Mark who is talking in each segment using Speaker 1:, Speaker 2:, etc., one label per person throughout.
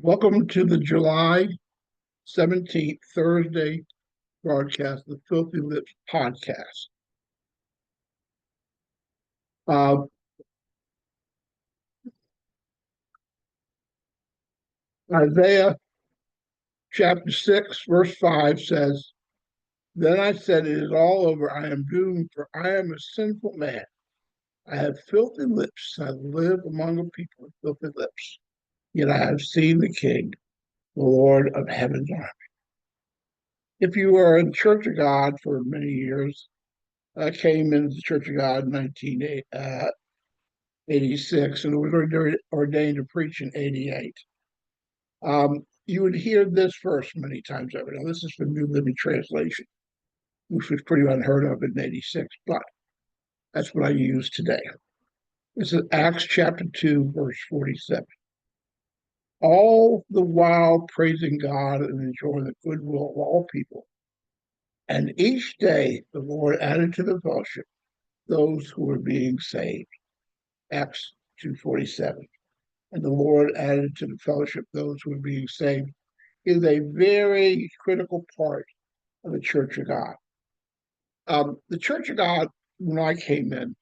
Speaker 1: Welcome to the July 17th, Thursday broadcast, the Filthy Lips podcast. Uh, Isaiah chapter 6, verse 5 says, Then I said, It is all over. I am doomed, for I am a sinful man. I have filthy lips. I live among a people with filthy lips. Yet I have seen the King, the Lord of heaven's army. If you are in the Church of God for many years, I came into the Church of God in 1986 and was ordained to preach in 88. You would hear this verse many times over. Now, this is the New Living Translation, which was pretty unheard of in 86, but that's what I use today. This is Acts chapter 2, verse 47. All the while praising God and enjoying the goodwill of all people. And each day the Lord added to the fellowship those who were being saved. Acts 2:47. And the Lord added to the fellowship those who were being saved is a very critical part of the Church of God. The Church of God, when I came in,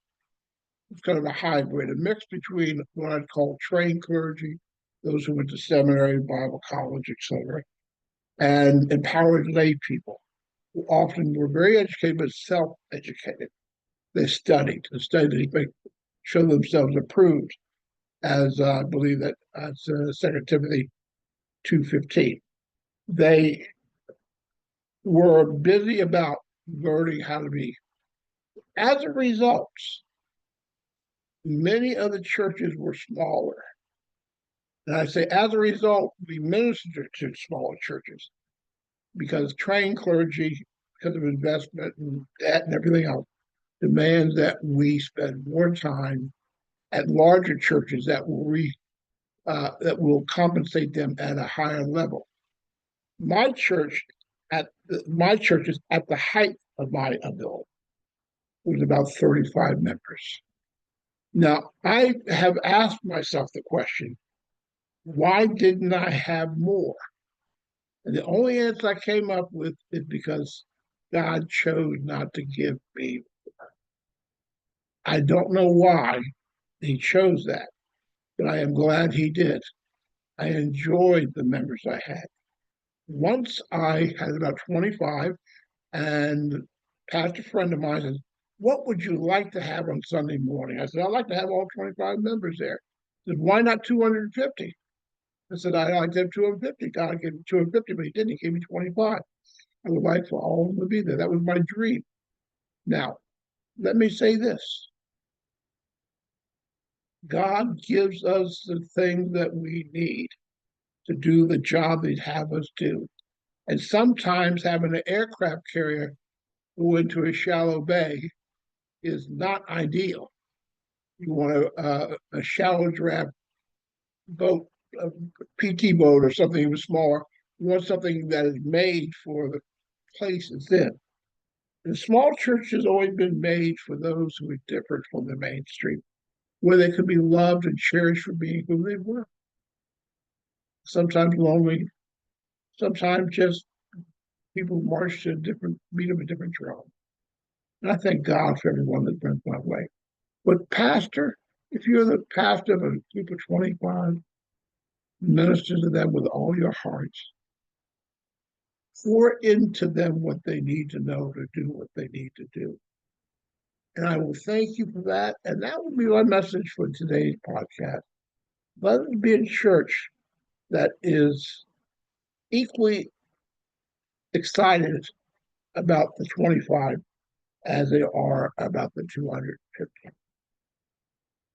Speaker 1: was kind of a hybrid, a mix between what I'd call trained clergy, those who went to seminary, Bible college, etc., and empowered lay people who often were very educated but self-educated. They studied, they show themselves approved, as I believe that as 2 Timothy 2:15. They were busy about learning how to be. As a result, many of the churches were smaller. And I say, as a result, we minister to smaller churches because trained clergy, because of investment and debt and everything else, demands that we spend more time at larger churches that will compensate them at a higher level. My church my church is at the height of my ability. It was about 35 members. Now, I have asked myself the question, why didn't I have more? And the only answer I came up with is because God chose not to give me more. I don't know why he chose that, but I am glad he did. I enjoyed the members I had. Once I had about 25, and a pastor friend of mine says, What would you like to have on Sunday morning? I said, I'd like to have all 25 members there. He said, Why not 250? I said, I'd like to have 250. God gave me 250, but he didn't. He gave me 25. I would like for all of them to be there. That was my dream. Now, let me say this. God gives us the things that we need to do the job he'd have us do. And sometimes having an aircraft carrier go into a shallow bay is not ideal. You want a shallow draft boat, a PT boat or something even smaller. You want something that is made for the place it's in. The small church has always been made for those who are different from the mainstream, where they could be loved and cherished for being who they were. Sometimes lonely, sometimes just people march to a different beat of a different drum. And I thank God for everyone that's been that way. But pastor, if you're the pastor of a group of 25, minister to them with all your hearts. Pour into them what they need to know to do what they need to do. And I will thank you for that. And that will be my message for today's podcast. Let us be a church that is equally excited about the 25 as they are about the 250.